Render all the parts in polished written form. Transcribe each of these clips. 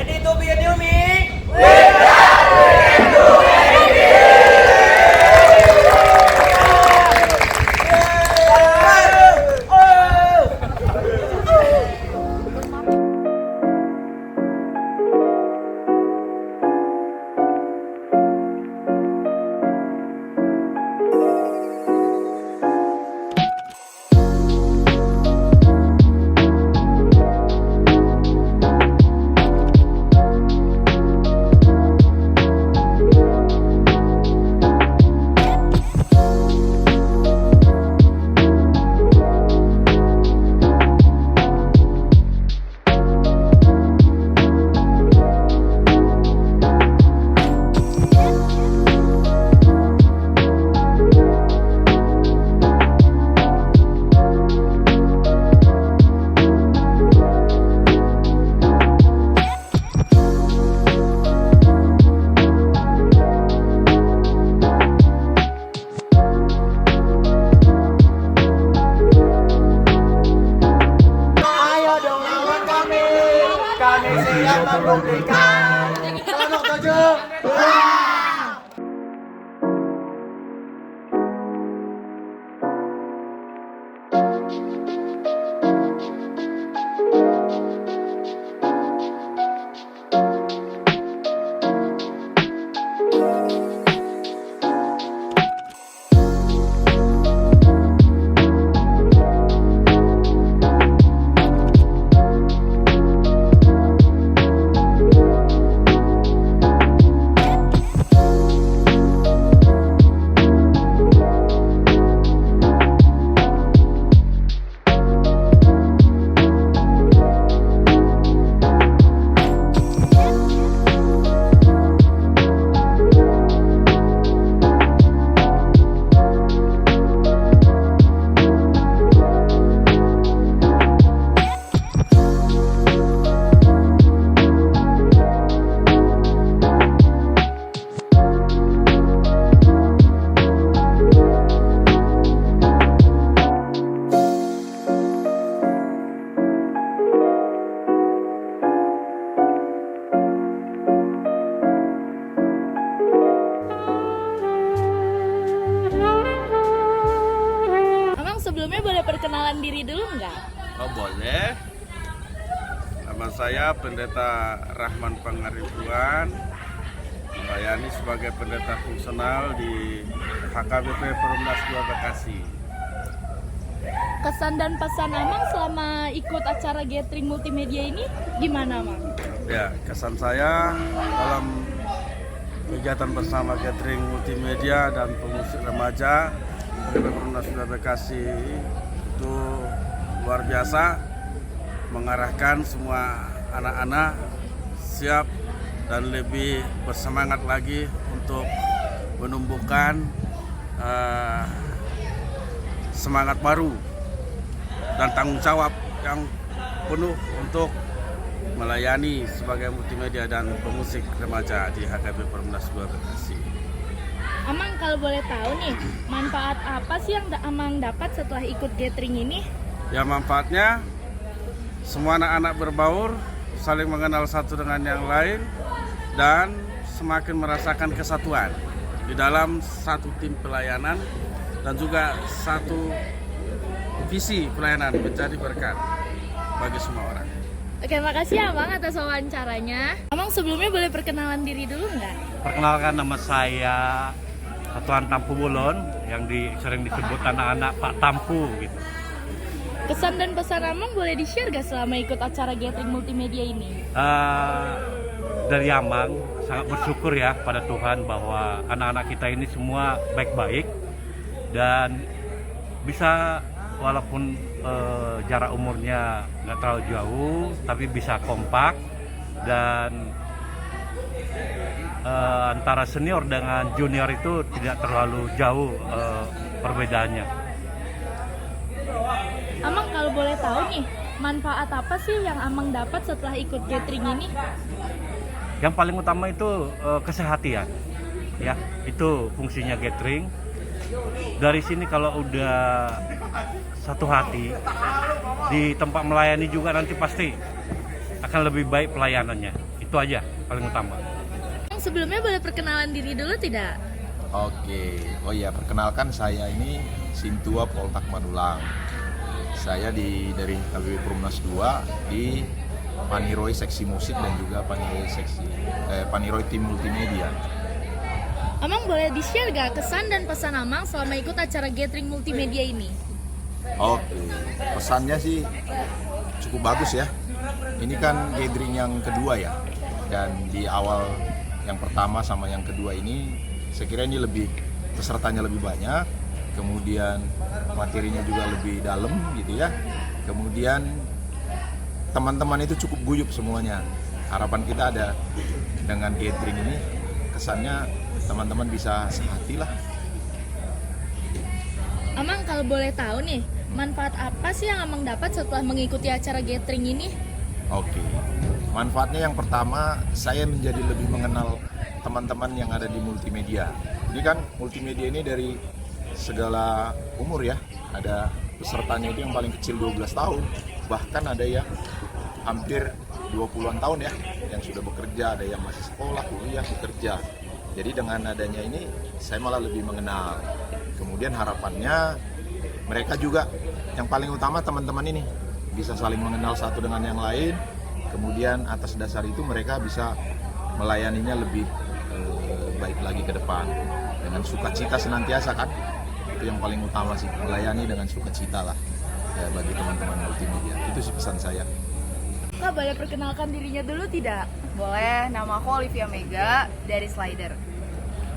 Ready to be a newbie? Kami siap membuktikan. Kelompok 7. Sebelumnya boleh perkenalan diri dulu nggak? Oh boleh. Nama saya Pendeta Rahman Pangaribuan, melayani sebagai pendeta fungsional di HKBP Perumnas 2 Bekasi. Kesan dan pesan Amang selama ikut acara gathering multimedia ini gimana, Mang? Ya, kesan saya dalam kegiatan bersama gathering multimedia dan pemusik remaja HKBP Perumnas 2 Bekasi itu luar biasa, mengarahkan semua anak-anak siap dan lebih bersemangat lagi untuk menumbuhkan semangat baru dan tanggung jawab yang penuh untuk melayani sebagai multimedia dan pemusik remaja di HKBP Perumnas 2 Bekasi. Amang kalau boleh tahu nih, manfaat apa sih yang Amang dapat setelah ikut gathering ini? Ya, manfaatnya semua anak-anak berbaur, saling mengenal satu dengan yang lain, dan semakin merasakan kesatuan di dalam satu tim pelayanan dan juga satu visi pelayanan menjadi berkat bagi semua orang. Oke, makasih Amang atas wawancaranya. Amang sebelumnya boleh perkenalan diri dulu nggak? Perkenalkan, nama saya Tuan Tampu Bulon, yang sering disebut anak-anak Pak Tampu gitu. Kesan dan pesan Amang boleh di-share gak selama ikut acara gathering multimedia ini? Dari Amang sangat bersyukur ya pada Tuhan bahwa anak-anak kita ini semua baik-baik dan bisa, walaupun jarak umurnya nggak terlalu jauh, tapi bisa kompak dan antara senior dengan junior itu tidak terlalu jauh perbedaannya. Amang kalau boleh tahu nih, manfaat apa sih yang Amang dapat setelah ikut gathering ini? Yang paling utama itu kesehatan, ya itu fungsinya gathering. Dari sini kalau udah satu hati di tempat melayani juga nanti pasti akan lebih baik pelayanannya. Itu aja paling utama. Sebelumnya boleh perkenalan diri dulu tidak? Oke, oh ya, perkenalkan saya ini Sintua Poltak Manulang. Saya dari KBW Perumnas 2 di Paniroi seksi musik dan juga Paniroi tim multimedia. Amang boleh di-share gak kesan dan pesan Amang selama ikut acara gathering multimedia ini? Oke, pesannya sih cukup bagus ya. Ini kan gathering yang kedua ya, dan di awal yang pertama sama yang kedua ini saya kira ini pesertanya lebih banyak, kemudian materinya juga lebih dalam gitu ya. Kemudian teman-teman itu cukup guyup semuanya. Harapan kita ada dengan gathering ini kesannya teman-teman bisa sehati lah. Amang kalau boleh tahu nih, manfaat apa sih yang Amang dapat setelah mengikuti acara gathering ini? Oke, manfaatnya yang pertama saya menjadi lebih mengenal teman-teman yang ada di multimedia. Jadi kan multimedia ini dari segala umur ya, ada pesertanya itu yang paling kecil 12 tahun, bahkan ada yang hampir 20-an tahun ya, yang sudah bekerja, ada yang masih sekolah, kuliah, bekerja. Jadi dengan adanya ini saya malah lebih mengenal. Kemudian harapannya mereka juga, yang paling utama teman-teman ini bisa saling mengenal satu dengan yang lain. Kemudian atas dasar itu mereka bisa melayaninya lebih baik lagi ke depan dengan sukacita senantiasa kan. Itu yang paling utama sih, melayani dengan sukacita lah ya bagi teman-teman multimedia. Itu sih pesan saya. Kak boleh perkenalkan dirinya dulu tidak? Boleh, nama aku Olivia Mega dari Slider.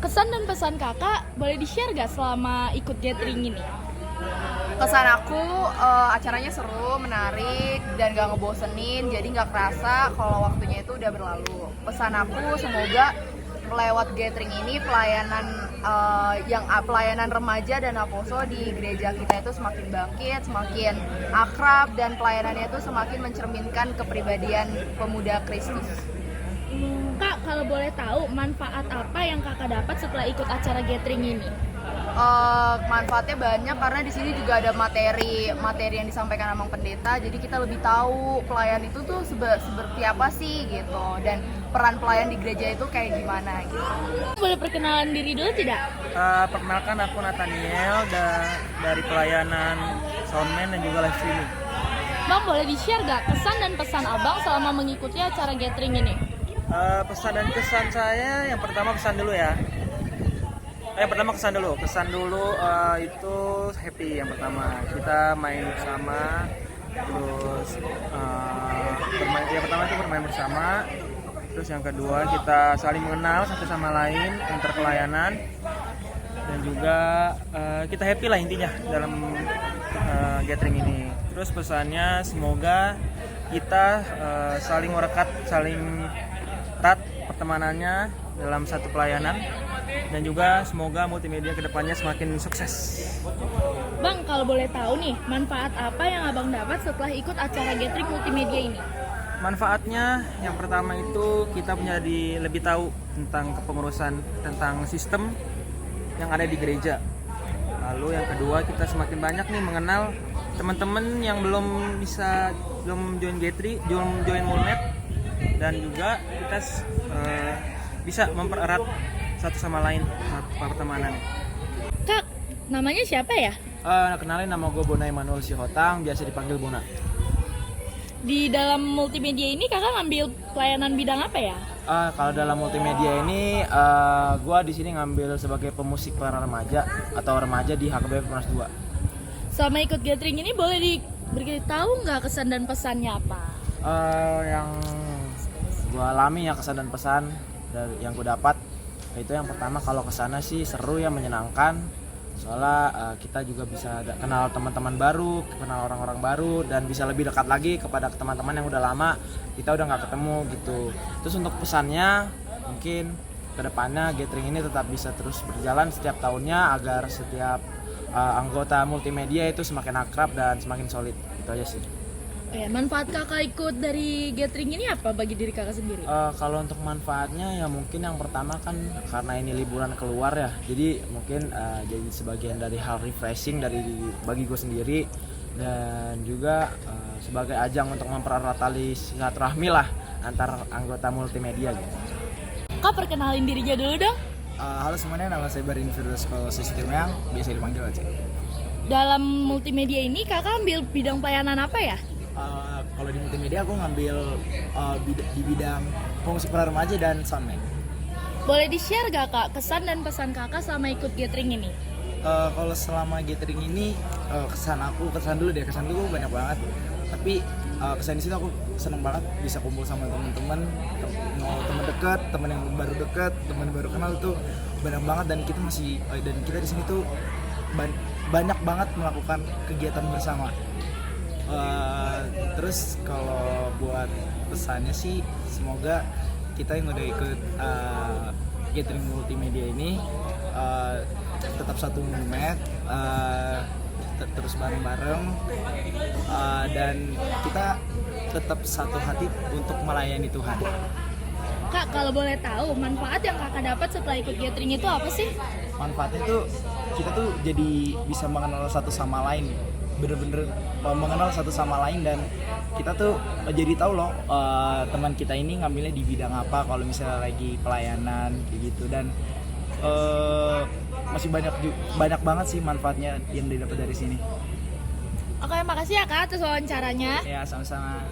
Kesan dan pesan kakak boleh di-share gak selama ikut gathering ini? Kesan aku, acaranya seru, menarik, dan gak ngebosenin, jadi gak kerasa kalau waktunya itu udah berlalu. Pesan aku, semoga lewat gathering ini pelayanan remaja dan aposo di gereja kita itu semakin bangkit, semakin akrab, dan pelayanannya itu semakin mencerminkan kepribadian pemuda Kristus. Kak, kalau boleh tahu manfaat apa yang kakak dapat setelah ikut acara gathering ini? Manfaatnya banyak karena di sini juga ada materi yang disampaikan Amang Pendeta, jadi kita lebih tahu pelayan itu tuh seperti apa sih gitu, dan peran pelayan di gereja itu kayak gimana gitu. Boleh perkenalan diri dulu tidak? Perkenalkan aku Nathaniel dari pelayanan soundman dan juga live streaming. Bang, boleh di-share gak kesan dan pesan abang selama mengikuti acara gathering ini? Pesan dan kesan saya, yang pertama kesan dulu ya. Kesan dulu itu happy. Yang pertama kita main bersama, terus bermain bersama. Terus yang kedua kita saling mengenal satu sama lain antar pelayanan, dan juga kita happy lah intinya dalam gathering ini. Terus pesannya semoga kita saling merekat, saling erat pertemanannya dalam satu pelayanan, dan juga semoga multimedia kedepannya semakin sukses. Bang, kalau boleh tahu nih, manfaat apa yang abang dapat setelah ikut acara gathering multimedia ini? Manfaatnya yang pertama itu kita menjadi lebih tahu tentang kepengurusan, tentang sistem yang ada di gereja. Lalu yang kedua kita semakin banyak nih mengenal teman-teman yang belum join gathering, belum join mulmet, dan juga kita bisa mempererat satu sama lain pertemanan. Kak, namanya siapa ya? Kenalin, nama gue Bona Emanuel Sihotang, biasa dipanggil Bona. Di dalam multimedia ini kakak ngambil pelayanan bidang apa ya? Kalau dalam multimedia ini, gue di sini ngambil sebagai pemusik pelayanan remaja atau remaja di HKBP Perumnas 2. Selama ikut gathering ini boleh diberitahu nggak kesan dan pesannya apa? Yang gue alami ya, kesan dan pesan dari yang gue dapat itu yang pertama, kalau kesana sih seru ya, menyenangkan. Soalnya kita juga bisa kenal teman-teman baru, kenal orang-orang baru, dan bisa lebih dekat lagi kepada teman-teman yang udah lama kita udah nggak ketemu gitu. Terus untuk pesannya mungkin kedepannya gathering ini tetap bisa terus berjalan setiap tahunnya agar setiap anggota multimedia itu semakin akrab dan semakin solid. Itu aja sih. Manfaat kakak ikut dari gathering ini apa bagi diri kakak sendiri? Kalau untuk manfaatnya ya mungkin yang pertama kan karena ini liburan keluar ya, jadi mungkin jadi sebagian dari hal refreshing bagi gue sendiri, dan juga sebagai ajang untuk mempererat tali silaturahmi lah antar anggota multimedia gitu. Kak, perkenalin dirinya dulu dong. Halo semuanya, nama saya Barin Firdaus Kalau Sistem yang biasa dipanggil Aceh. Dalam multimedia ini kakak ambil bidang pelayanan apa ya? Kalau di multimedia aku ngambil di bidang fungsi para remaja dan soundman. Boleh di-share gak kak kesan dan pesan kakak selama ikut gathering ini? Kalau selama gathering ini kesan dulu banyak banget. Tapi kesan di situ aku seneng banget bisa kumpul sama teman-teman, mau teman dekat, teman yang baru dekat, teman baru kenal tuh banyak banget, dan kita di sini tuh banyak banget melakukan kegiatan bersama. Terus kalau buat pesannya sih, semoga kita yang udah ikut gathering multimedia ini tetap satu momen, terus bareng-bareng, dan kita tetap satu hati untuk melayani Tuhan. Kak, kalau boleh tahu manfaat yang kakak dapat setelah ikut gathering itu apa sih? Manfaatnya tuh kita tuh jadi bisa mengenal satu sama lain, bener-bener mengenal satu sama lain, dan kita tuh jadi tahu loh teman kita ini ngambilnya di bidang apa kalau misalnya lagi pelayanan kayak gitu. Dan masih banyak banget sih manfaatnya yang didapat dari sini. Oke, makasih ya kak atas wawancaranya. Ya, sama-sama.